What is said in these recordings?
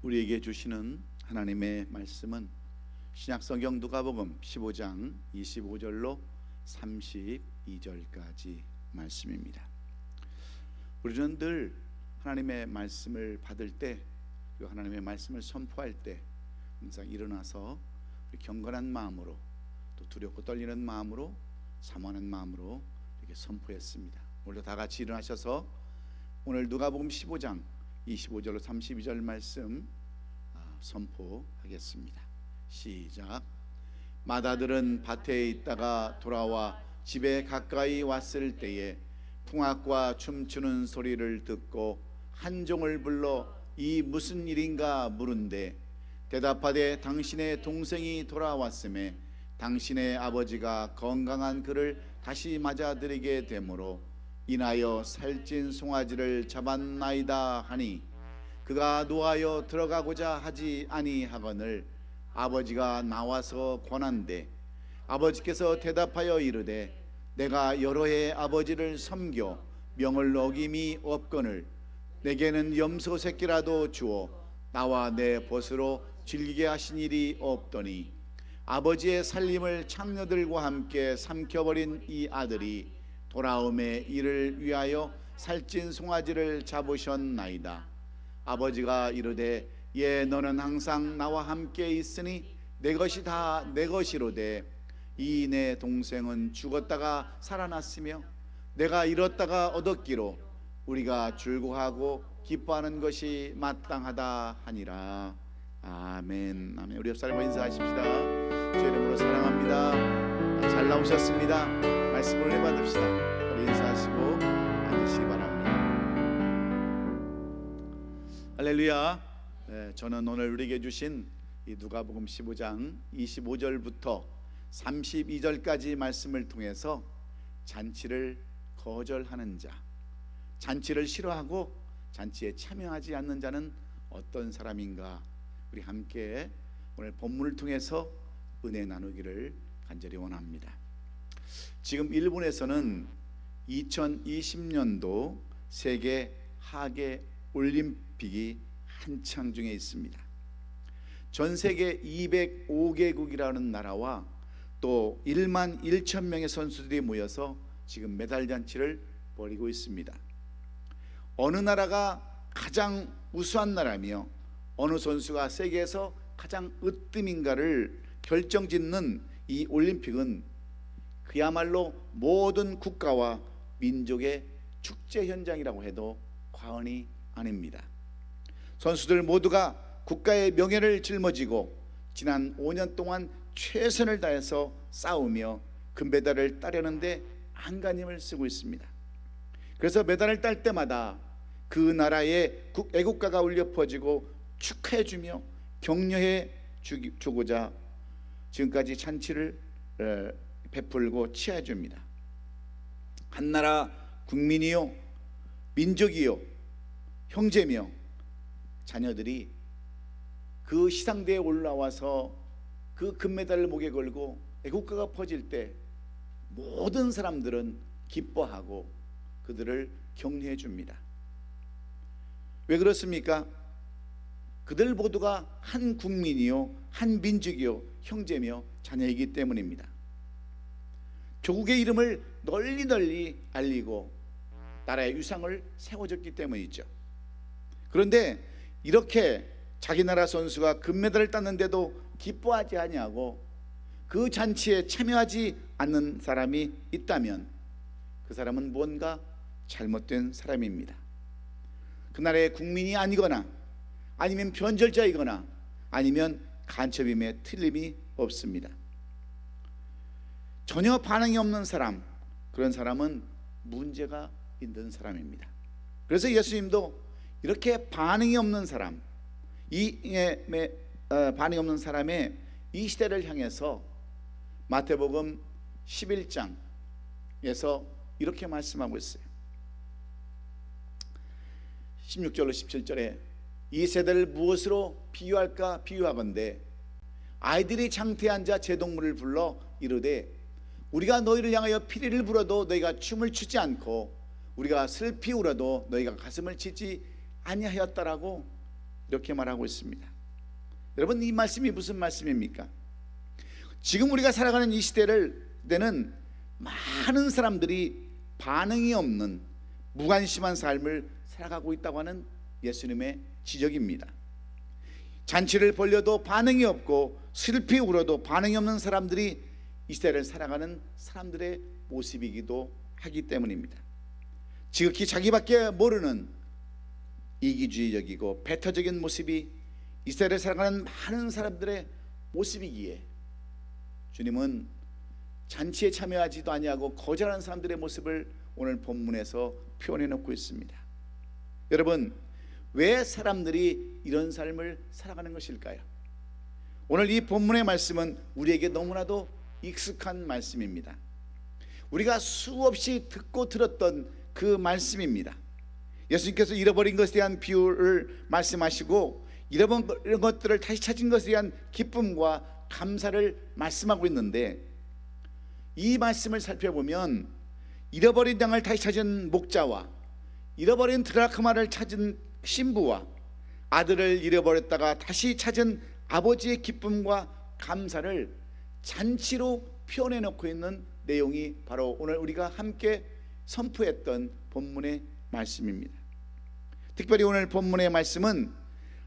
우리에게 주시는 하나님의 말씀은 신약성경 누가복음 15장 25절로 32절까지 말씀입니다. 우리는 늘 하나님의 말씀을 받을 때, 그리고 하나님의 말씀을 선포할 때 항상 일어나서 경건한 마음으로, 또 두렵고 떨리는 마음으로, 사모하는 마음으로 이렇게 선포했습니다. 오늘도 다 같이 일어나셔서 오늘 누가복음 15장 25절로 32절 말씀 선포하겠습니다. 시작. 마다들은 밭에 있다가 돌아와 집에 가까이 왔을 때에 풍악과 춤추는 소리를 듣고 한 종을 불러 이 무슨 일인가 물은데 대답하되 당신의 동생이 돌아왔음에 당신의 아버지가 건강한 그를 다시 맞아들이게 되므로 인하여 살찐 송아지를 잡았나이다 하니 그가 노하여 들어가고자 하지 아니하거늘 아버지가 나와서 권한대 아버지께서 대답하여 이르되 내가 여러 해 아버지를 섬겨 명을 어김이 없거늘 내게는 염소 새끼라도 주어 나와 내 벗으로 즐기게 하신 일이 없더니 아버지의 살림을 창녀들과 함께 삼켜버린 이 아들이 돌아옴에 이를 위하여 살찐 송아지를 잡으셨나이다. 아버지가 이르되 예 너는 항상 나와 함께 있으니 내 것이 다 내 것이로되 이 내 동생은 죽었다가 살아났으며 내가 잃었다가 얻었기로 우리가 즐거워하고 기뻐하는 것이 마땅하다 하니라. 아멘. 아멘. 우리 옆 사람과 인사하십시다. 주 이름으로 사랑합니다. 잘 나오셨습니다. 말씀을 은혜 받읍시다. 우리 인사하시고 앉으시기 바랍니다. 할렐루야. 저는 오늘 우리에게 주신 이 누가복음 15장 25절부터 32절까지 말씀을 통해서 잔치를 거절하는 자, 잔치를 싫어하고 잔치에 참여하지 않는 자는 어떤 사람인가, 우리 함께 오늘 본문을 통해서 은혜 나누기를 간절히 원합니다. 지금 일본에서는 2020년도 세계 하계 올림픽이 한창 중에 있습니다. 전 세계 205개국이라는 나라와 또 1만 1천 명의 선수들이 모여서 지금 메달 잔치를 벌이고 있습니다. 어느 나라가 가장 우수한 나라며 어느 선수가 세계에서 가장 으뜸인가를 결정짓는 이 올림픽은 그야말로 모든 국가와 민족의 축제 현장이라고 해도 과언이 아닙니다. 선수들 모두가 국가의 명예를 짊어지고 지난 5년 동안 최선을 다해서 싸우며 금메달을 따려는데 안간힘을 쓰고 있습니다. 그래서 메달을 딸 때마다 그 나라의 애국가가 울려 퍼지고 축하해주며 격려해 주고자 지금까지 잔치를 베풀고 치하해줍니다. 한 나라 국민이요 민족이요 형제며 자녀들이 그 시상대에 올라와서 그 금메달을 목에 걸고 애국가가 퍼질 때 모든 사람들은 기뻐하고 그들을 격려해 줍니다. 왜 그렇습니까? 그들 모두가 한 국민이요 한 민족이요 형제며 자녀이기 때문입니다. 조국의 이름을 널리 알리고 나라의 위상을 세워줬기 때문이죠. 그런데 이렇게 자기 나라 선수가 금메달을 땄는데도 기뻐하지 아니하고 그 잔치에 참여하지 않는 사람이 있다면 그 사람은 뭔가 잘못된 사람입니다. 그 나라의 국민이 아니거나 아니면 변절자이거나 아니면 간첩임에 틀림이 없습니다. 전혀 반응이 없는 사람, 그런 사람은 문제가 있는 사람입니다. 그래서 예수님도 이렇게 반응이 없는 사람, 반응이 없는 사람의 이 시대를 향해서 마태복음 11장에서 이렇게 말씀하고 있어요. 16절로 17절에 이 세대를 무엇으로 비유할까 비유하건대 아이들이 장태에 앉아 제동물을 불러 이르되 우리가 너희를 향하여 피리를 불어도 너희가 춤을 추지 않고 우리가 슬피 울어도 너희가 가슴을 치지 아니하였다라고 이렇게 말하고 있습니다. 여러분, 이 말씀이 무슨 말씀입니까? 지금 우리가 살아가는 이 시대는 많은 사람들이 반응이 없는 무관심한 삶을 살아가고 있다고 하는 예수님의 지적입니다. 잔치를 벌려도 반응이 없고 슬피 울어도 반응이 없는 사람들이 이 시대를 살아가는 사람들의 모습이기도 하기 때문입니다. 지극히 자기밖에 모르는 이기주의적이고 배타적인 모습이 이 시대를 살아가는 많은 사람들의 모습이기에 주님은 잔치에 참여하지도 아니하고 거절하는 사람들의 모습을 오늘 본문에서 표현해 놓고 있습니다. 여러분, 왜 사람들이 이런 삶을 살아가는 것일까요? 오늘 이 본문의 말씀은 우리에게 너무나도 익숙한 말씀입니다. 우리가 수없이 듣고 들었던 그 말씀입니다. 예수님께서 잃어버린 것에 대한 비유를 말씀하시고 잃어버린 것들을 다시 찾은 것에 대한 기쁨과 감사를 말씀하고 있는데, 이 말씀을 살펴보면 잃어버린 양을 다시 찾은 목자와 잃어버린 드라크마를 찾은 신부와 아들을 잃어버렸다가 다시 찾은 아버지의 기쁨과 감사를 잔치로 표현해 놓고 있는 내용이 바로 오늘 우리가 함께 선포했던 본문의 말씀입니다. 특별히 오늘 본문의 말씀은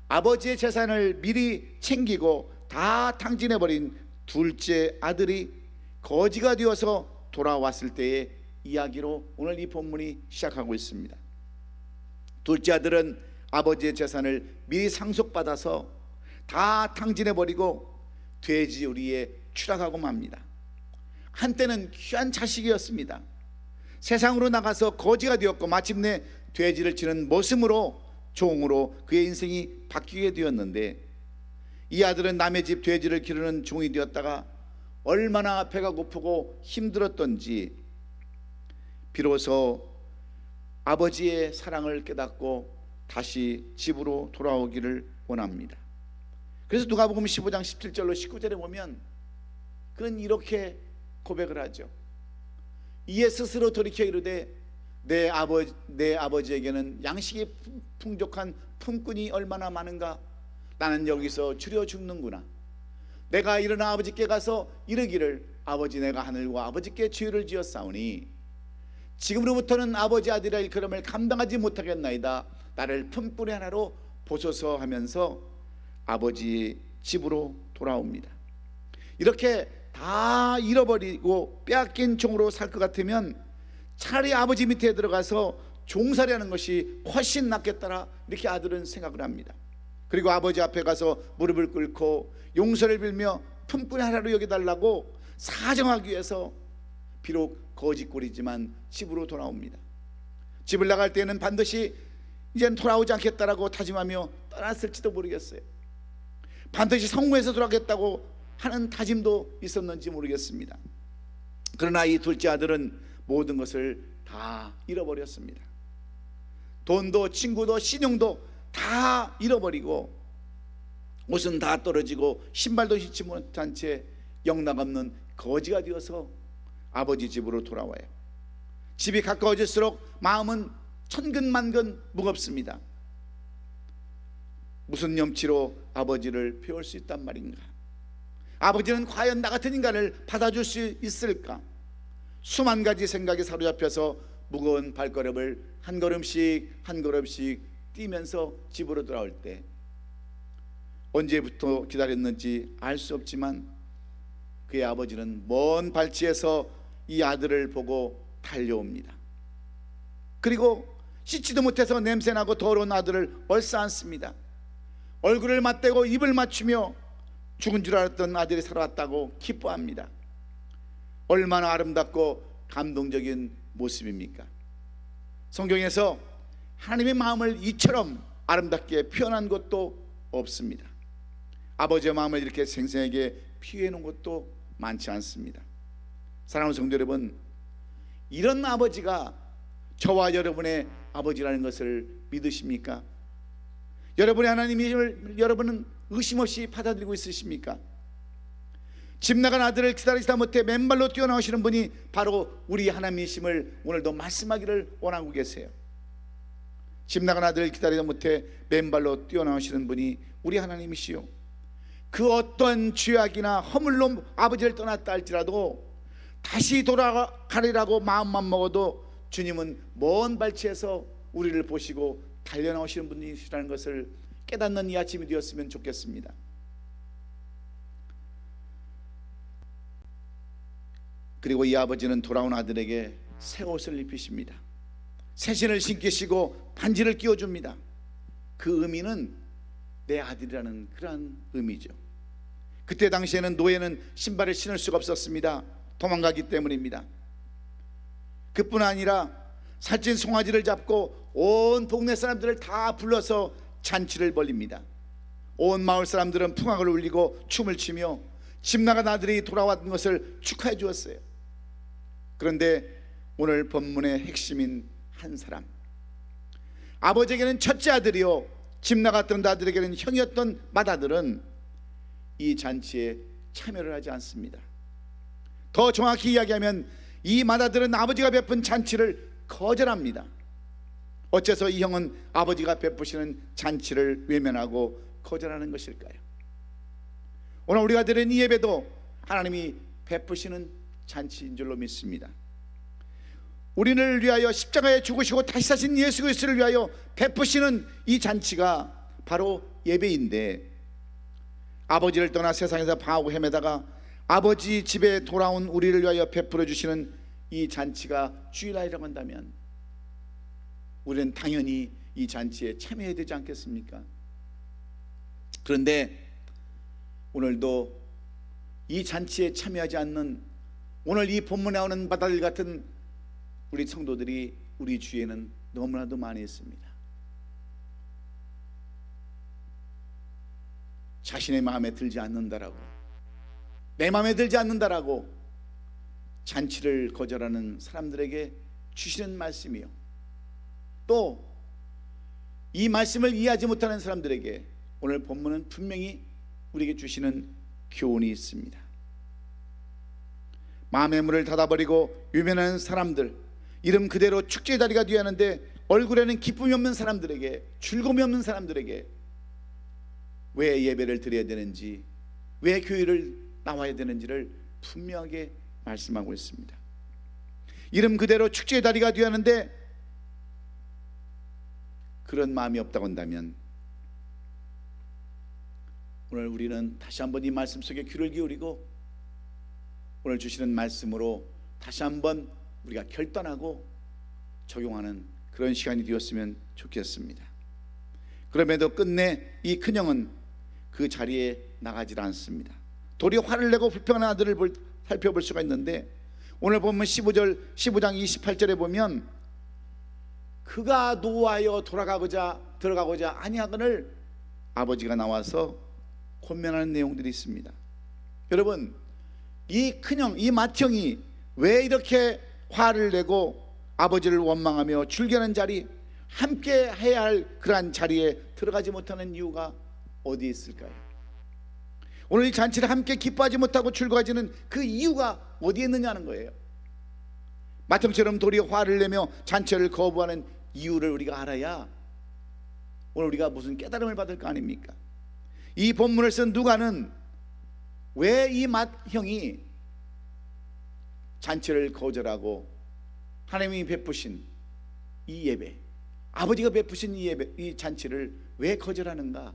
아버지의 재산을 미리 챙기고 다 탕진해버린 둘째 아들이 거지가 되어서 돌아왔을 때의 이야기로 오늘 이 본문이 시작하고 있습니다. 둘째 아들은 아버지의 재산을 미리 상속받아서 다 탕진해버리고 돼지우리에 추락하고 맙니다. 한때는 귀한 자식이었습니다. 세상으로 나가서 거지가 되었고 마침내 돼지를 치는 모습으로 종으로 그의 인생이 바뀌게 되었는데, 이 아들은 남의 집 돼지를 기르는 종이 되었다가 얼마나 배가 고프고 힘들었던지 비로소 아버지의 사랑을 깨닫고 다시 집으로 돌아오기를 원합니다. 그래서 누가복음 15장 17절로 19절에 보면 그는 이렇게 고백을 하죠. 이에 스스로 돌이켜 이르되 내 아버지에게는 양식이 풍족한 품꾼이 얼마나 많은가. 나는 여기서 줄여 죽는구나. 내가 일어나 아버지께 가서 이르기를 아버지, 내가 하늘과 아버지께 죄를 지었사오니 지금으로부터는 아버지 아들이라 일컬음을 감당하지 못하겠나이다. 나를 품꾼이 하나로 보소서 하면서 아버지 집으로 돌아옵니다. 이렇게 다 잃어버리고 빼앗긴 종으로 살 것 같으면 차라리 아버지 밑에 들어가서 종살이하는 것이 훨씬 낫겠더라, 이렇게 아들은 생각을 합니다. 그리고 아버지 앞에 가서 무릎을 꿇고 용서를 빌며 품꾼이 하나로 여겨달라고 사정하기 위해서 비록 거짓골이지만 집으로 돌아옵니다. 집을 나갈 때는 반드시 이제는 돌아오지 않겠다라고 다짐하며 떠났을지도 모르겠어요. 반드시 성공해서 돌아오겠다고 하는 다짐도 있었는지 모르겠습니다. 그러나 이 둘째 아들은 모든 것을 다 잃어버렸습니다. 돈도 친구도 신용도 다 잃어버리고 옷은 다 떨어지고 신발도 신지 못한 채 영락없는 거지가 되어서 아버지 집으로 돌아와요. 집이 가까워질수록 마음은 천근만근 무겁습니다. 무슨 염치로 아버지를 배울 수 있단 말인가? 아버지는 과연 나 같은 인간을 받아줄 수 있을까? 수만 가지 생각에 사로잡혀서 무거운 발걸음을 한 걸음씩 한 걸음씩 뛰면서 집으로 돌아올 때 언제부터 기다렸는지 알 수 없지만 그의 아버지는 먼 발치에서 이 아들을 보고 달려옵니다. 그리고 씻지도 못해서 냄새나고 더러운 아들을 얼싸안습니다. 얼굴을 맞대고 입을 맞추며 죽은 줄 알았던 아들이 살아왔다고 기뻐합니다. 얼마나 아름답고 감동적인 모습입니까? 성경에서 하나님의 마음을 이처럼 아름답게 표현한 것도 없습니다. 아버지의 마음을 이렇게 생생하게 표현해 놓은 것도 많지 않습니다. 사랑하는 성도 여러분, 이런 아버지가 저와 여러분의 아버지라는 것을 믿으십니까? 여러분의 하나님을 여러분은 의심 없이 받아들이고 있으십니까? 집 나간 아들을 기다리다 못해 맨발로 뛰어나오시는 분이 바로 우리 하나님이심을 오늘도 말씀하기를 원하고 계세요. 집 나간 아들을 기다리다 못해 맨발로 뛰어나오시는 분이 우리 하나님이시요, 그 어떤 죄악이나 허물로 아버지를 떠났다 할지라도 다시 돌아가리라고 마음만 먹어도 주님은 먼 발치에서 우리를 보시고 달려나오시는 분이시라는 것을 깨닫는 이 아침이 되었으면 좋겠습니다. 그리고 이 아버지는 돌아온 아들에게 새 옷을 입히십니다. 새 신을 신기시고 반지를 끼워줍니다. 그 의미는 내 아들이라는 그러한 의미죠. 그때 당시에는 노예는 신발을 신을 수가 없었습니다. 도망가기 때문입니다. 그뿐 아니라 살찐 송아지를 잡고 온 동네 사람들을 다 불러서 잔치를 벌립니다. 온 마을 사람들은 풍악을 울리고 춤을 추며 집 나간 아들이 돌아왔던 것을 축하해 주었어요. 그런데 오늘 본문의 핵심인 한 사람, 아버지에게는 첫째 아들이요 집 나갔던 아들에게는 형이었던 맏아들은 이 잔치에 참여를 하지 않습니다. 더 정확히 이야기하면 이 맏아들은 아버지가 베푼 잔치를 거절합니다. 어째서 이 형은 아버지가 베푸시는 잔치를 외면하고 거절하는 것일까요? 오늘 우리가 드린 이 예배도 하나님이 베푸시는 잔치인 줄로 믿습니다. 우리를 위하여 십자가에 죽으시고 다시 사신 예수 그리스도를 위하여 베푸시는 이 잔치가 바로 예배인데, 아버지를 떠나 세상에서 방황하고 헤매다가 아버지 집에 돌아온 우리를 위하여 베풀어 주시는 이 잔치가 주일날이라고 한다면 우리는 당연히 이 잔치에 참여해야 되지 않겠습니까? 그런데 오늘도 이 잔치에 참여하지 않는, 오늘 이 본문에 나오는 맏아들 같은 우리 성도들이 우리 주위에는 너무나도 많이 있습니다. 자신의 마음에 들지 않는다라고, 내 마음에 들지 않는다라고 잔치를 거절하는 사람들에게 주시는 말씀이요, 또 이 말씀을 이해하지 못하는 사람들에게 오늘 본문은 분명히 우리에게 주시는 교훈이 있습니다. 마음의 문을 닫아버리고 유면하는 사람들, 이름 그대로 축제의 자리가 되어야 하는데 얼굴에는 기쁨이 없는 사람들에게, 즐거움이 없는 사람들에게 왜 예배를 드려야 되는지, 왜 교회를 나와야 되는지를 분명하게 말씀하고 있습니다. 이름 그대로 축제의 자리가 되어야 하는데 그런 마음이 없다고 한다면 오늘 우리는 다시 한번 이 말씀 속에 귀를 기울이고 오늘 주시는 말씀으로 다시 한번 우리가 결단하고 적용하는 그런 시간이 되었으면 좋겠습니다. 그럼에도 끝내 이 큰형은 그 자리에 나가지 않습니다. 도리어 화를 내고 불평하는 아들을 살펴볼 수가 있는데, 오늘 보면 15장 28절에 보면 그가 노하여 들어가고자 아니하거늘 아버지가 나와서 권면하는 내용들이 있습니다. 여러분, 이 큰형, 이 맏형이 왜 이렇게 화를 내고 아버지를 원망하며 즐겨하는 자리, 함께 해야 할 그러한 자리에 들어가지 못하는 이유가 어디에 있을까요? 오늘 이 잔치를 함께 기뻐하지 못하고 즐거워하지는 그 이유가 어디에 있느냐는 거예요. 맏형처럼 도리어 화를 내며 잔치를 거부하는 이유를 우리가 알아야 오늘 우리가 무슨 깨달음을 받을 거 아닙니까? 이 본문을 쓴 누가는 왜 이 맏형이 잔치를 거절하고 하나님이 베푸신 이 예배, 아버지가 베푸신 이 예배, 이 잔치를 왜 거절하는가,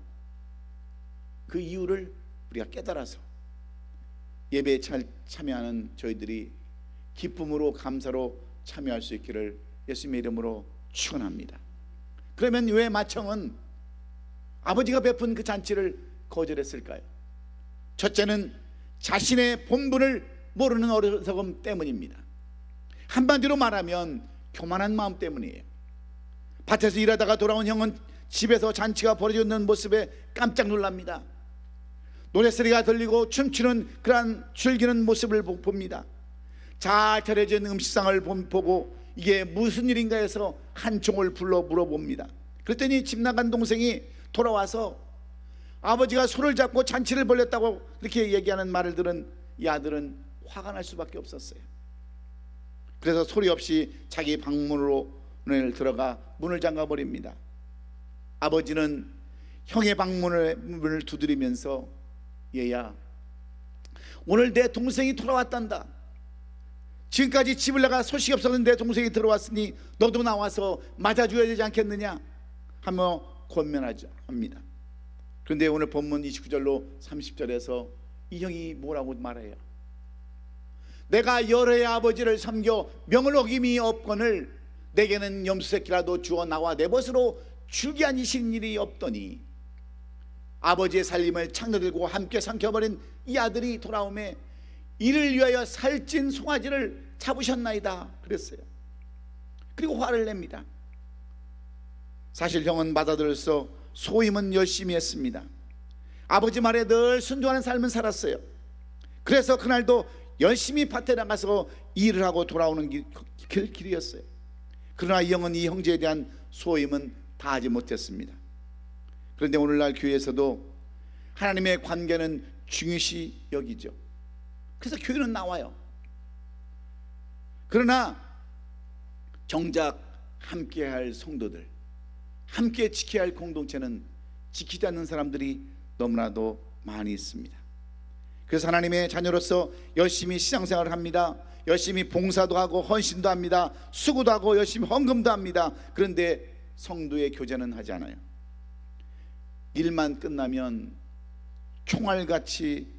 그 이유를 우리가 깨달아서 예배에 참여하는 저희들이 기쁨으로 감사로 참여할 수 있기를 예수님의 이름으로 축원합니다. 그러면 왜 맏형은 아버지가 베푼 그 잔치를 거절했을까요? 첫째는 자신의 본분을 모르는 어리석음 때문입니다. 한마디로 말하면 교만한 마음 때문이에요. 밭에서 일하다가 돌아온 형은 집에서 잔치가 벌어지는 모습에 깜짝 놀랍니다. 노랫소리가 들리고 춤추는 그러한 즐기는 모습을 봅니다. 잘 차려진 음식상을 보고 이게 무슨 일인가 해서 한 종을 불러 물어봅니다. 그랬더니 집 나간 동생이 돌아와서 아버지가 손을 잡고 잔치를 벌였다고 이렇게 얘기하는 말을 들은 이 아들은 화가 날 수밖에 없었어요. 그래서 소리 없이 자기 방문으로 문을 들어가 문을 잠가 버립니다. 아버지는 형의 방문을 문을 두드리면서 얘야, 오늘 내 동생이 돌아왔단다. 지금까지 집을 나가 소식이 없었는데 내 동생이 들어왔으니 너도 나와서 맞아줘야 되지 않겠느냐 하며 권면합니다. 그런데 오늘 본문 29절로 30절에서 이 형이 뭐라고 말해요? 내가 여러의 아버지를 섬겨 명을 어김이 없거늘 내게는 염소새끼라도 주어 나와 내 벗으로 죽게 하시는 일이 없더니 아버지의 살림을 창녀 들고 함께 삼켜버린 이 아들이 돌아오매 이를 위하여 살찐 송아지를 잡으셨나이다 그랬어요. 그리고 화를 냅니다. 사실 형은 맏아들로서 소임은 열심히 했습니다. 아버지 말에 늘 순종하는 삶을 살았어요. 그래서 그날도 열심히 밭에 나가서 일을 하고 돌아오는 길이었어요. 그러나 이 형은 이 형제에 대한 소임은 다하지 못했습니다. 그런데 오늘날 교회에서도 하나님의 관계는 중요시 여기죠. 그래서 교회는 나와요. 그러나 정작 함께할 성도들, 함께 지켜야 할 공동체는 지키지 않는 사람들이 너무나도 많이 있습니다. 그래서 하나님의 자녀로서 열심히 신앙생활을 합니다. 열심히 봉사도 하고 헌신도 합니다. 수고도 하고 열심히 헌금도 합니다. 그런데 성도의 교제는 하지 않아요. 일만 끝나면 총알같이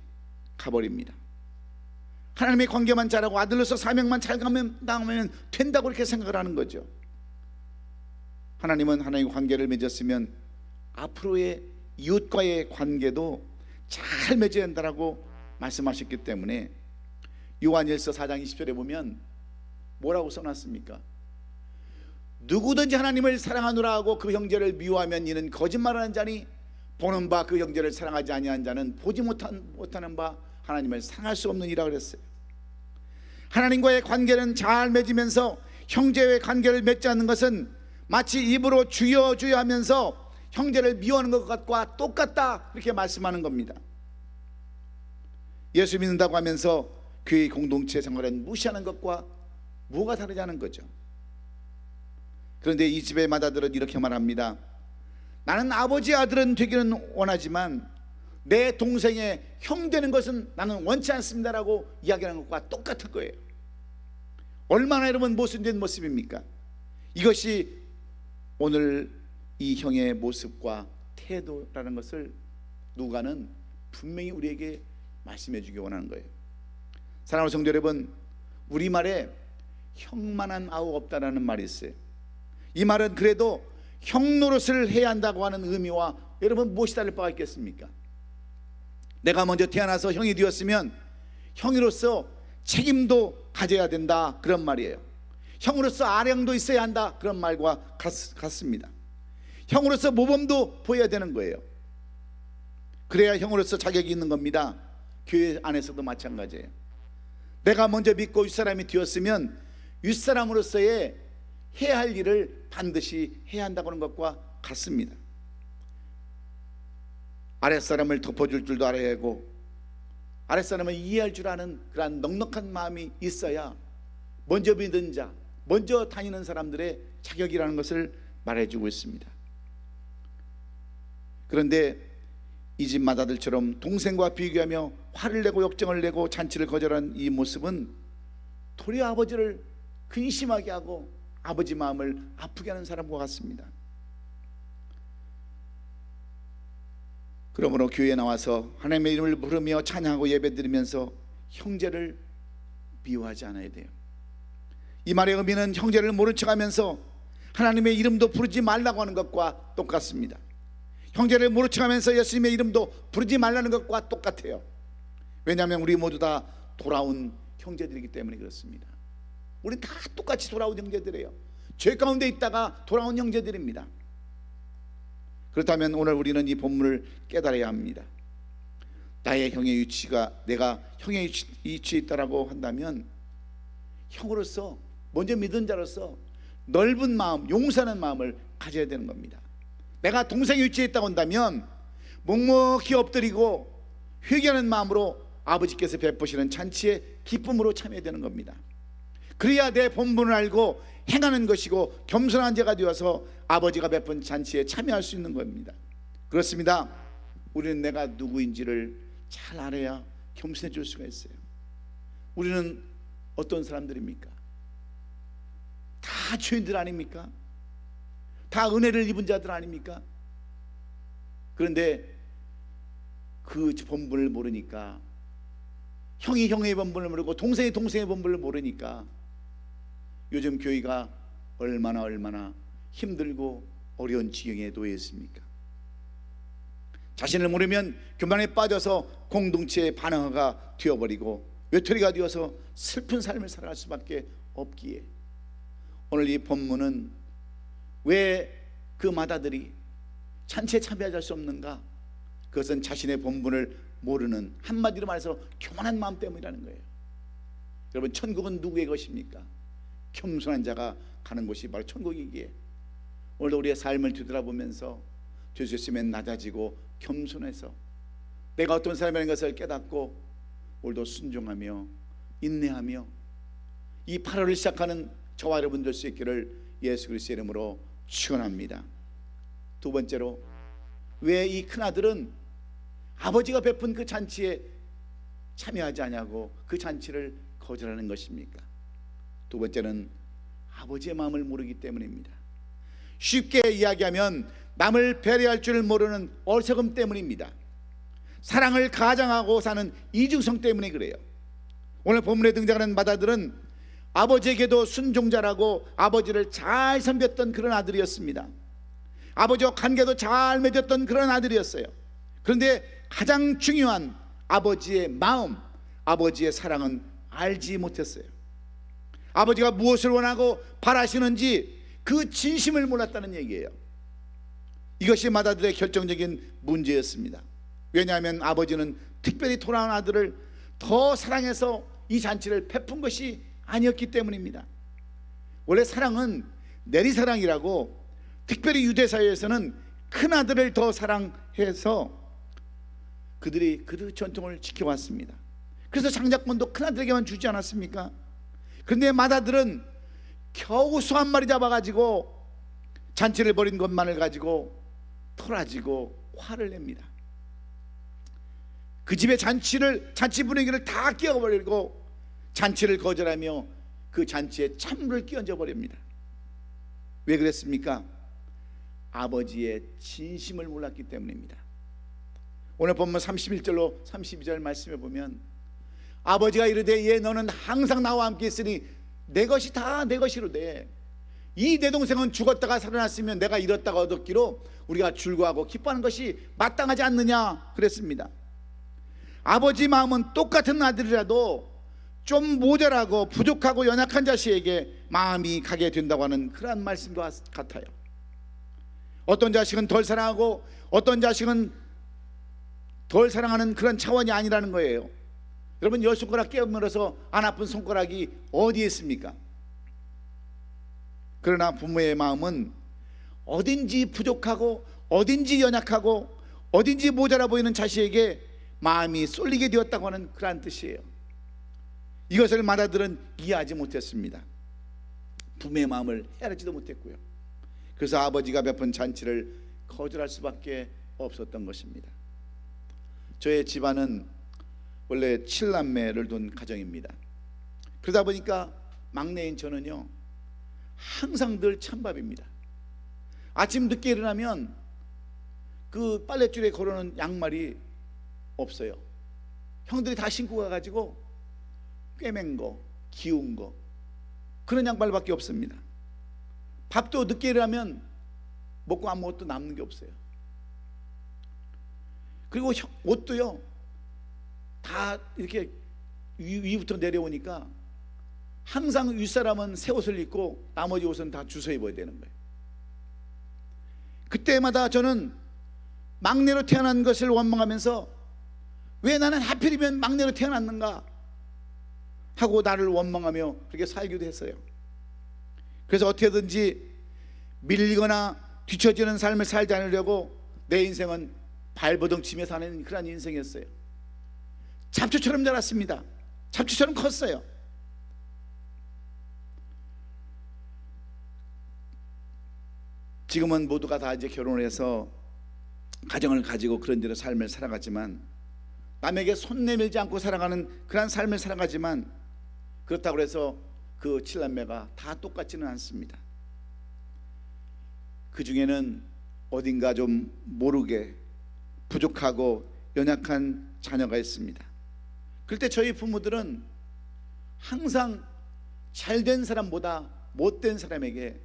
가버립니다. 하나님의 관계만 잘하고 아들로서 사명만 잘 나가면 된다고 이렇게 생각을 하는 거죠. 하나님은 하나님의 관계를 맺었으면 앞으로의 이웃과의 관계도 잘 맺어야 한다고 말씀하셨기 때문에 요한일서 4장 20절에 보면 뭐라고 써놨습니까? 누구든지 하나님을 사랑하노라 하고 그 형제를 미워하면 이는 거짓말하는 자니 보는 바 그 형제를 사랑하지 아니한 자는 보지 못하는 바 하나님을 사랑할 수 없는 이라 그랬어요. 하나님과의 관계는 잘 맺으면서 형제의 관계를 맺지 않는 것은 마치 입으로 주여 주여 하면서 형제를 미워하는 것과 똑같다 이렇게 말씀하는 겁니다. 예수 믿는다고 하면서 교회 공동체 생활은 무시하는 것과 뭐가 다르냐는 거죠. 그런데 이 집의 맏아들은 이렇게 말합니다. 나는 아버지의 아들은 되기는 원하지만 내 동생의 형 되는 것은 나는 원치 않습니다라고 이야기하는 것과 똑같은 거예요. 얼마나 여러분 모순된 모습입니까? 이것이 오늘 이 형의 모습과 태도라는 것을 누가는 분명히 우리에게 말씀해 주기 원하는 거예요. 사랑하는 성도 여러분, 우리말에 형만한 아우 없다라는 말이 있어요. 이 말은 그래도 형 노릇을 해야 한다고 하는 의미와 여러분 무엇이 다를 바가 있겠습니까? 내가 먼저 태어나서 형이 되었으면 형으로서 책임도 가져야 된다 그런 말이에요. 형으로서 아량도 있어야 한다 그런 말과 같습니다. 형으로서 모범도 보여야 되는 거예요. 그래야 형으로서 자격이 있는 겁니다. 교회 안에서도 마찬가지예요. 내가 먼저 믿고 윗사람이 되었으면 윗사람으로서의 해야 할 일을 반드시 해야 한다고 하는 것과 같습니다. 아랫사람을 덮어줄 줄도 알아야 하고 아랫사람을 이해할 줄 아는 그러한 넉넉한 마음이 있어야 먼저 믿은 자, 먼저 다니는 사람들의 자격이라는 것을 말해주고 있습니다. 그런데 이 집 맏아들처럼 동생과 비교하며 화를 내고 역정을 내고 잔치를 거절한 이 모습은 도리어 아버지를 근심하게 하고 아버지 마음을 아프게 하는 사람과 같습니다. 그러므로 교회에 나와서 하나님의 이름을 부르며 찬양하고 예배드리면서 형제를 미워하지 않아야 돼요. 이 말의 의미는 형제를 모른 척하면서 하나님의 이름도 부르지 말라고 하는 것과 똑같습니다. 형제를 모른 척하면서 예수님의 이름도 부르지 말라는 것과 똑같아요. 왜냐하면 우리 모두 다 돌아온 형제들이기 때문에 그렇습니다. 우린 다 똑같이 돌아온 형제들이에요. 죄 가운데 있다가 돌아온 형제들입니다. 그렇다면 오늘 우리는 이 본문을 깨달아야 합니다. 나의 형의 위치가 내가 형의 위치에 있다라고 한다면 형으로서 먼저 믿은 자로서 넓은 마음, 용서하는 마음을 가져야 되는 겁니다. 내가 동생의 위치에 있다고 한다면 묵묵히 엎드리고 회개하는 마음으로 아버지께서 베푸시는 잔치에 기쁨으로 참여해야 되는 겁니다. 그래야 내 본분을 알고 행하는 것이고 겸손한 자가 되어서 아버지가 베푼 잔치에 참여할 수 있는 겁니다. 그렇습니다. 우리는 내가 누구인지를 잘 알아야 겸손해질 수가 있어요. 우리는 어떤 사람들입니까? 다 죄인들 아닙니까? 다 은혜를 입은 자들 아닙니까? 그런데 그 본분을 모르니까, 형이 형의 본분을 모르고 동생이 동생의 본분을 모르니까 요즘 교회가 얼마나 힘들고 어려운 지경에 놓여 있습니까? 자신을 모르면 교만에 빠져서 공동체의 반항아가 되어버리고 외톨이가 되어서 슬픈 삶을 살아갈 수밖에 없기에, 오늘 이 본문은 왜 그 마다들이 잔치에 참여할 수 없는가? 그것은 자신의 본분을 모르는, 한마디로 말해서 교만한 마음 때문이라는 거예요. 여러분, 천국은 누구의 것입니까? 겸손한 자가 가는 곳이 바로 천국이기에, 오늘도 우리의 삶을 뒤돌아보면서 될 수 있으면 낮아지고 겸손해서 내가 어떤 사람이라는 것을 깨닫고 오늘도 순종하며 인내하며 이 8월을 시작하는 저와 여러분 될 수 있기를 예수 그리스도의 이름으로 축원합니다. 두 번째로, 왜 이 큰아들은 아버지가 베푼 그 잔치에 참여하지 않냐고 그 잔치를 거절하는 것입니까? 두 번째는 아버지의 마음을 모르기 때문입니다. 쉽게 이야기하면 남을 배려할 줄 모르는 어리석음 때문입니다. 사랑을 가장하고 사는 이중성 때문에 그래요. 오늘 본문에 등장하는 마다들은 아버지에게도 순종자라고 아버지를 잘 섬겼던 그런 아들이었습니다. 아버지와 관계도 잘 맺었던 그런 아들이었어요. 그런데 가장 중요한 아버지의 마음, 아버지의 사랑은 알지 못했어요. 아버지가 무엇을 원하고 바라시는지 그 진심을 몰랐다는 얘기예요. 이것이 마다들의 결정적인 문제였습니다. 왜냐하면 아버지는 특별히 돌아온 아들을 더 사랑해서 이 잔치를 베푼 것이 아니었기 때문입니다. 원래 사랑은 내리사랑이라고, 특별히 유대사회에서는 큰 아들을 더 사랑해서 그들이 그 전통을 지켜왔습니다. 그래서 장자권도 큰 아들에게만 주지 않았습니까? 그런데 마다들은 겨우 소 한 마리 잡아가지고 잔치를 벌인 것만을 가지고 토라지고 화를 냅니다. 그 집의 잔치 분위기를 다 깨워버리고 잔치를 거절하며 그 잔치에 찬물을 끼얹어 버립니다. 왜 그랬습니까? 아버지의 진심을 몰랐기 때문입니다. 오늘 본문 31절로 32절 말씀에 보면, 아버지가 이르되 예 너는 항상 나와 함께 있으니 내 것이 다 내 것이로되 이 내 동생은 죽었다가 살아났으면 내가 잃었다가 얻었기로 우리가 즐거워하고 기뻐하는 것이 마땅하지 않느냐 그랬습니다. 아버지 마음은 똑같은 아들이라도 좀 모자라고 부족하고 연약한 자식에게 마음이 가게 된다고 하는 그러한 말씀과 같아요. 어떤 자식은 덜 사랑하고 어떤 자식은 덜 사랑하는 그런 차원이 아니라는 거예요. 여러분, 10손가락 깨물어서 안 아픈 손가락이 어디에 있습니까? 그러나 부모의 마음은 어딘지 부족하고 어딘지 연약하고 어딘지 모자라 보이는 자식에게 마음이 쏠리게 되었다고 하는 그러한 뜻이에요. 이것을 마다들은 이해하지 못했습니다. 부모의 마음을 헤아리지도 못했고요. 그래서 아버지가 베푼 잔치를 거절할 수밖에 없었던 것입니다. 저의 집안은 원래 7남매를 둔 가정입니다. 그러다 보니까 막내인 저는요 항상 늘 찬밥입니다. 아침 늦게 일어나면 그 빨랫줄에 걸어놓은 양말이 없어요. 형들이 다 신고 가가지고 꿰맨 거, 기운 거, 그런 양말밖에 없습니다. 밥도 늦게 일어나면 먹고 아무것도 남는 게 없어요. 그리고 옷도요 다 이렇게 위부터 내려오니까 항상 윗사람은 새 옷을 입고 나머지 옷은 다 주워 입어야 되는 거예요. 그때마다 저는 막내로 태어난 것을 원망하면서 왜 나는 하필이면 막내로 태어났는가 하고 나를 원망하며 그렇게 살기도 했어요. 그래서 어떻게든지 밀리거나 뒤처지는 삶을 살지 않으려고 내 인생은 발버둥치며 사는 그런 인생이었어요. 잡초처럼 자랐습니다. 잡초처럼 컸어요. 지금은 모두가 다 이제 결혼을 해서 가정을 가지고 그런 대로 삶을 살아가지만, 남에게 손 내밀지 않고 살아가는 그런 삶을 살아가지만, 그렇다고 해서 그 7남매가 다 똑같지는 않습니다. 그 중에는 어딘가 좀 모르게 부족하고 연약한 자녀가 있습니다. 그럴 때 저희 부모들은 항상 잘된 사람보다 못된 사람에게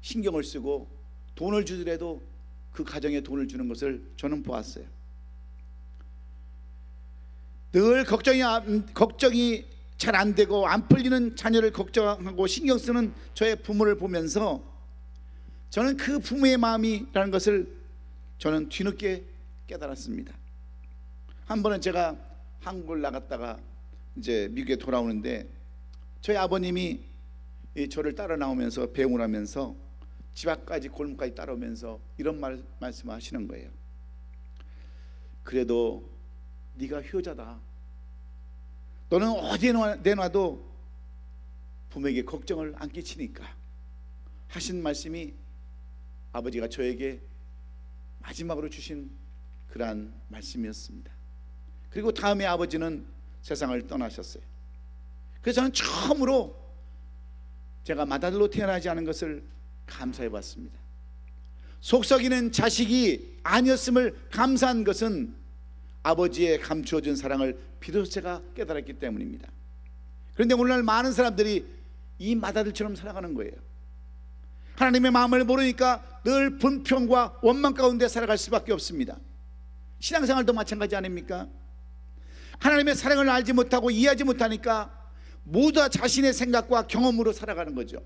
신경을 쓰고 돈을 주더라도 그 가정에 돈을 주는 것을 저는 보았어요. 늘 걱정이 잘 안 되고 안 풀리는 자녀를 걱정하고 신경 쓰는 저의 부모를 보면서 저는 그 부모의 마음이라는 것을 저는 뒤늦게 깨달았습니다. 한 번은 제가 한국을 나갔다가 이제 미국에 돌아오는데, 저희 아버님이 저를 따라 나오면서 배웅을 하면서 집 앞까지 골목까지 따라오면서 이런 말씀을 하시는 거예요. 그래도 네가 효자다. 너는 어디에 내놔도 부모에게 걱정을 안 끼치니까, 하신 말씀이 아버지가 저에게 마지막으로 주신 그러한 말씀이었습니다. 그리고 다음에 아버지는 세상을 떠나셨어요. 그래서 저는 처음으로 제가 맏아들로 태어나지 않은 것을 감사해 봤습니다. 속썩이는 자식이 아니었음을 감사한 것은 아버지의 감추어준 사랑을 비로소 제가 깨달았기 때문입니다. 그런데 오늘날 많은 사람들이 이 맏아들처럼 살아가는 거예요. 하나님의 마음을 모르니까 늘 분평과 원망 가운데 살아갈 수밖에 없습니다. 신앙생활도 마찬가지 아닙니까? 하나님의 사랑을 알지 못하고 이해하지 못하니까 모두 다 자신의 생각과 경험으로 살아가는 거죠.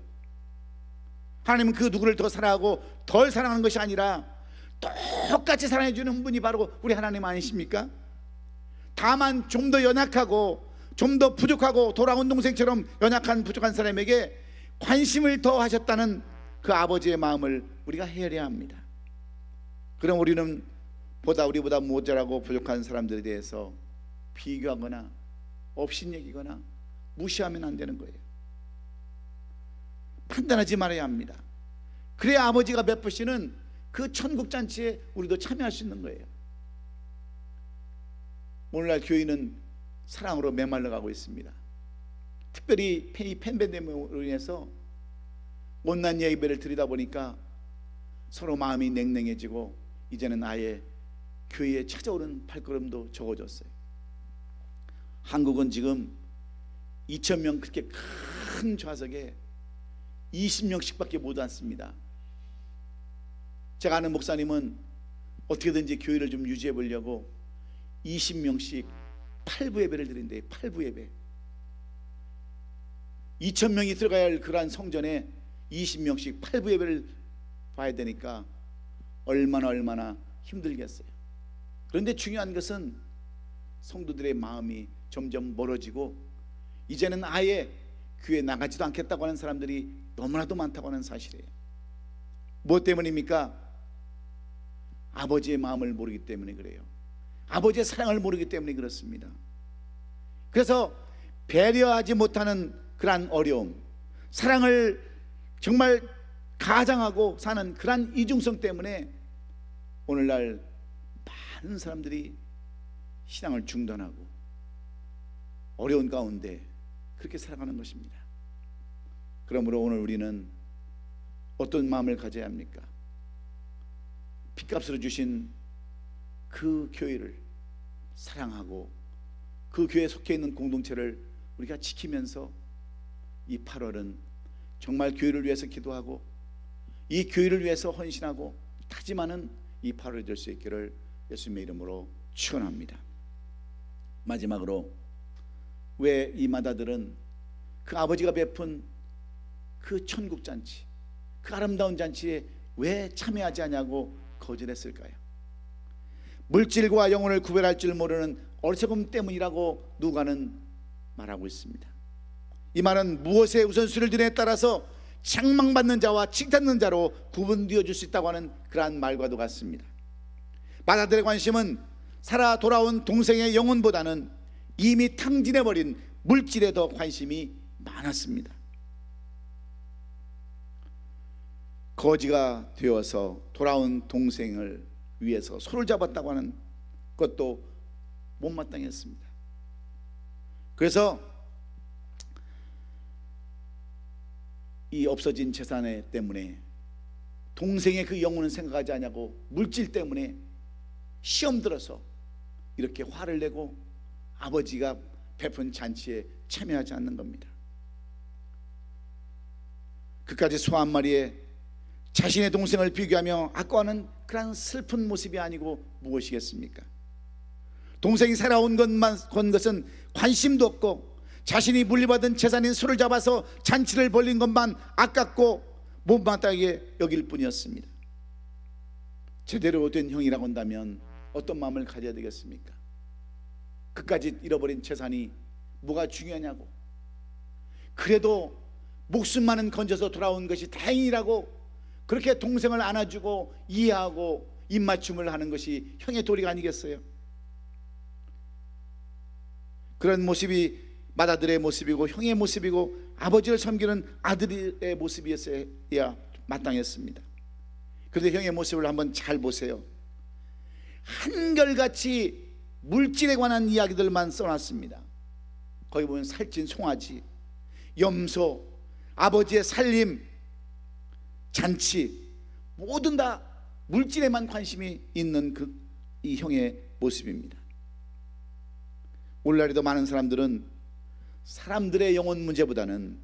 하나님은 그 누구를 더 사랑하고 덜 사랑하는 것이 아니라 똑같이 사랑해 주는 분이 바로 우리 하나님 아니십니까? 다만 좀 더 연약하고 좀 더 부족하고 돌아온 동생처럼 연약한 부족한 사람에게 관심을 더 하셨다는 그 아버지의 마음을 우리가 헤아려야 합니다. 그럼 우리는 우리보다 모자라고 부족한 사람들에 대해서 비교하거나 업신여기거나 무시하면 안 되는 거예요. 판단하지 말아야 합니다. 그래야 아버지가 베푸시는 그 천국잔치에 우리도 참여할 수 있는 거예요. 오늘날 교회는 사랑으로 메말라 가고 있습니다. 특별히 이 팬데믹으로 인해서 못난 예배를 드리다 보니까 서로 마음이 냉랭해지고 이제는 아예 교회에 찾아오는 발걸음도 적어졌어요. 한국은 지금 2,000명 그렇게 큰 좌석에 20명씩밖에 못 앉습니다. 제가 아는 목사님은 어떻게든지 교회를 좀 유지해 보려고 20명씩 8부 예배를 드린대요. 8부 예배. 2,000명이 들어가야 할 그러한 성전에 20명씩 8부 예배를 봐야 되니까 얼마나 힘들겠어요. 그런데 중요한 것은 성도들의 마음이 점점 멀어지고 이제는 아예 교회 나가지도 않겠다고 하는 사람들이 너무나도 많다고 하는 사실이에요. 무엇 때문입니까? 아버지의 마음을 모르기 때문에 그래요. 아버지의 사랑을 모르기 때문에 그렇습니다. 그래서 배려하지 못하는 그러한 어려움, 사랑을 정말 가장하고 사는 그러한 이중성 때문에 오늘날 많은 사람들이 신앙을 중단하고 어려운 가운데 그렇게 살아가는 것입니다. 그러므로 오늘 우리는 어떤 마음을 가져야 합니까? 핏값으로 주신 그 교회를 사랑하고 그 교회에 속해 있는 공동체를 우리가 지키면서 이 8월은 정말 교회를 위해서 기도하고 이 교회를 위해서 헌신하고 다짐하는 이 8월이 될 수 있기를 예수님의 이름으로 축원합니다. 마지막으로 왜 이 맏아들은 그 아버지가 베푼 그 천국잔치, 그 아름다운 잔치에 왜 참여하지 않냐고 거절했을까요? 물질과 영혼을 구별할 줄 모르는 어리석음 때문이라고 누가는 말하고 있습니다. 이 말은 무엇에 우선순위를 두느냐에 따라서 책망받는 자와 칭찬받는 자로 구분되어 줄 수 있다고 하는 그러한 말과도 같습니다. 맏아들의 관심은 살아 돌아온 동생의 영혼보다는 이미 탕진해버린 물질에 더 관심이 많았습니다. 거지가 되어서 돌아온 동생을 위해서 손을 잡았다고 하는 것도 못마땅했습니다. 그래서 이 없어진 재산 때문에 동생의 그 영혼은 생각하지 않냐고 물질 때문에 시험 들어서 이렇게 화를 내고 아버지가 베푼 잔치에 참여하지 않는 겁니다. 그까지 소 한 마리에 자신의 동생을 비교하며 아까와는 그런 슬픈 모습이 아니고 무엇이겠습니까? 동생이 살아온 것은 관심도 없고 자신이 물려받은 재산인 소를 잡아서 잔치를 벌린 것만 아깝고 못마땅하게 여길 뿐이었습니다. 제대로 된 형이라고 한다면 어떤 마음을 가져야 되겠습니까? 그까지 잃어버린 재산이 뭐가 중요하냐고, 그래도 목숨만은 건져서 돌아온 것이 다행이라고 그렇게 동생을 안아주고 이해하고 입맞춤을 하는 것이 형의 도리가 아니겠어요? 그런 모습이 맏아들의 모습이고 형의 모습이고 아버지를 섬기는 아들의 모습이었어야 마땅했습니다. 그런데 형의 모습을 한번 잘 보세요. 한결같이 물질에 관한 이야기들만 써놨습니다. 거기 보면 살찐 송아지, 염소, 아버지의 살림, 잔치, 모든 다 물질에만 관심이 있는 이 형의 모습입니다. 오늘날에도 많은 사람들은 사람들의 영혼 문제보다는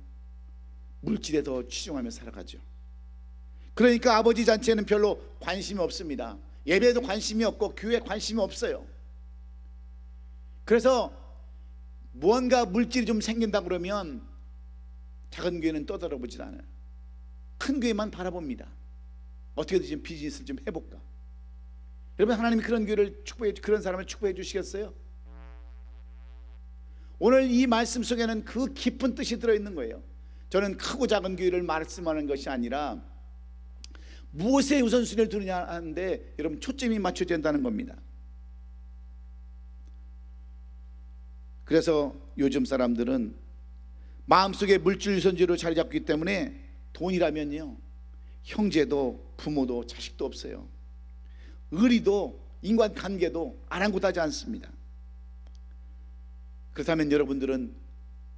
물질에 더 치중하며 살아가죠. 그러니까 아버지 잔치에는 별로 관심이 없습니다. 예배에도 관심이 없고 교회에 관심이 없어요. 그래서 무언가 물질이 좀 생긴다 그러면 작은 교회는 떠들어보지 않아요. 큰 교회만 바라봅니다. 어떻게든 좀 비즈니스를 좀 해볼까. 여러분, 하나님이 그런 교회를 그런 사람을 축복해 주시겠어요? 오늘 이 말씀 속에는 그 깊은 뜻이 들어있는 거예요. 저는 크고 작은 교회를 말씀하는 것이 아니라 무엇에 우선순위를 두느냐 하는데 여러분 초점이 맞춰야 된다는 겁니다. 그래서 요즘 사람들은 마음속에 물질 우선주의로 자리 잡기 때문에 돈이라면요 형제도 부모도 자식도 없어요. 의리도 인간관계도 아랑곳하지 않습니다. 그렇다면 여러분들은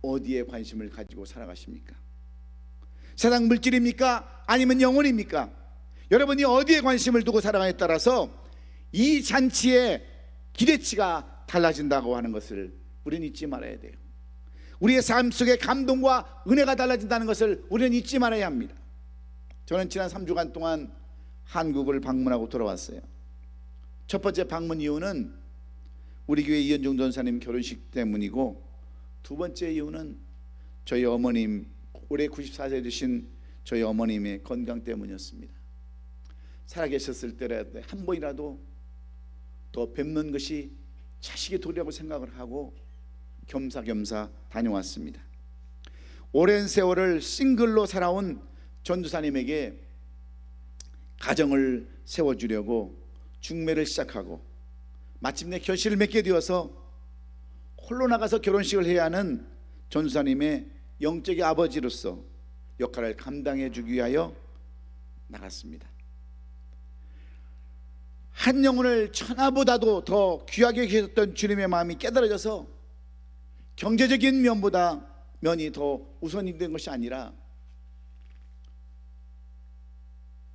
어디에 관심을 가지고 살아가십니까? 세상 물질입니까? 아니면 영혼입니까? 여러분이 어디에 관심을 두고 살아가냐에 따라서 이 잔치의 기대치가 달라진다고 하는 것을 우리는 잊지 말아야 돼요. 우리의 삶 속에 감동과 은혜가 달라진다는 것을 우리는 잊지 말아야 합니다. 저는 지난 3주간 동안 한국을 방문하고 돌아왔어요. 첫 번째 방문 이유는 우리 교회 이현종 전사님 결혼식 때문이고, 두 번째 이유는 저희 어머님, 올해 94세 되신 저희 어머님의 건강 때문이었습니다. 살아계셨을 때라도 한 번이라도 더 뵙는 것이 자식의 도리라고 생각을 하고 겸사겸사 다녀왔습니다. 오랜 세월을 싱글로 살아온 전도사님에게 가정을 세워주려고 중매를 시작하고 마침내 결실을 맺게 되어서 홀로 나가서 결혼식을 해야 하는 전도사님의 영적인 아버지로서 역할을 감당해 주기 위하여 나갔습니다. 한 영혼을 천하보다도 더 귀하게 여기셨던 주님의 마음이 깨달아져서 경제적인 면이 더 우선이 된 것이 아니라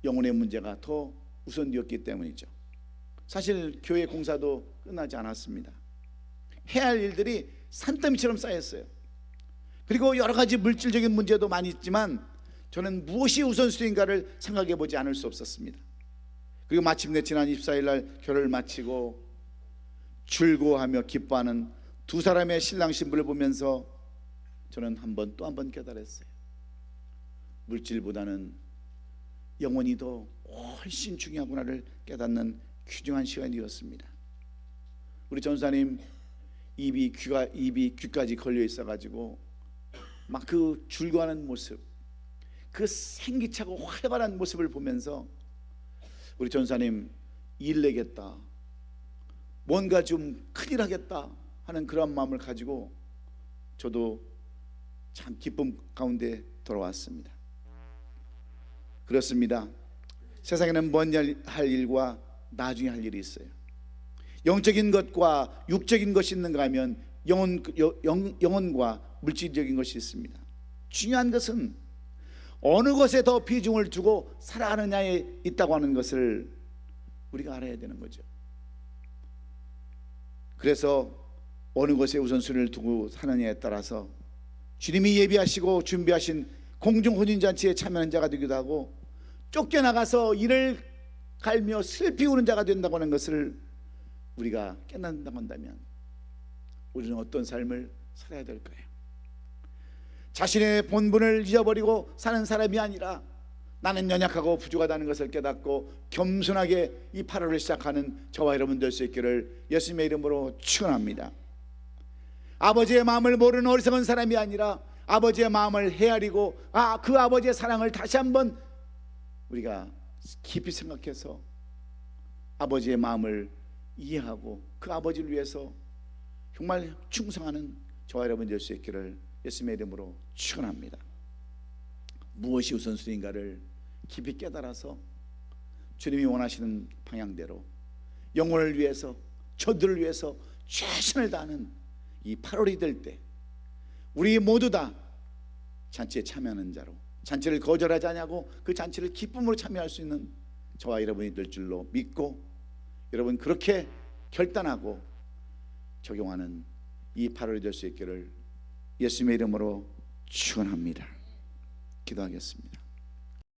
영혼의 문제가 더 우선되었기 때문이죠. 사실 교회 공사도 끝나지 않았습니다. 해야 할 일들이 산더미처럼 쌓였어요. 그리고 여러 가지 물질적인 문제도 많이 있지만 저는 무엇이 우선순위인가를 생각해 보지 않을 수 없었습니다. 그리고 마침내 지난 24일 날 결혼을 마치고 즐거워하며 기뻐하는 두 사람의 신랑 신부를 보면서 저는 또 한 번 깨달았어요. 물질보다는 영혼이 더 훨씬 중요하구나를 깨닫는 귀중한 시간이었습니다. 우리 전사님 입이 귀까지 걸려 있어가지고 막 그 즐거워하는 모습, 그 생기차고 활발한 모습을 보면서 우리 전사님 일 내겠다, 뭔가 좀 큰일 하겠다 하는 그런 마음을 가지고 저도 참 기쁨 가운데 돌아왔습니다. 그렇습니다. 세상에는 먼저 할 일과 나중에 할 일이 있어요. 영적인 것과 육적인 것이 있는가 하면 영혼과 물질적인 것이 있습니다. 중요한 것은 어느 것에 더 비중을 두고 살아가느냐에 있다고 하는 것을 우리가 알아야 되는 거죠. 그래서 어느 것에 우선순위를 두고 사느냐에 따라서 주님이 예비하시고 준비하신 공중혼인잔치에 참여하는 자가 되기도 하고, 쫓겨나가서 이를 갈며 슬피 우는 자가 된다고 하는 것을 우리가 깨닫는다고 한다면 우리는 어떤 삶을 살아야 될까요? 자신의 본분을 잊어버리고 사는 사람이 아니라 나는 연약하고 부족하다는 것을 깨닫고 겸손하게 이 8월을 시작하는 저와 여러분 될 수 있기를 예수님의 이름으로 축원합니다. 아버지의 마음을 모르는 어리석은 사람이 아니라 아버지의 마음을 헤아리고 그 아버지의 사랑을 다시 한번 우리가 깊이 생각해서 아버지의 마음을 이해하고 그 아버지를 위해서 정말 충성하는 저와 여러분 될 수 있기를 예수님의 이름으로 축원합니다. 무엇이 우선순위인가를 깊이 깨달아서 주님이 원하시는 방향대로 영혼을 위해서, 저들을 위해서 최선을 다하는 이 8월이 될 때 우리 모두 다 잔치에 참여하는 자로, 잔치를 거절하지 않냐고 그 잔치를 기쁨으로 참여할 수 있는 저와 여러분이 될 줄로 믿고, 여러분 그렇게 결단하고 적용하는 이 8월이 될 수 있기를 예수님의 이름으로 축원합니다. 기도하겠습니다.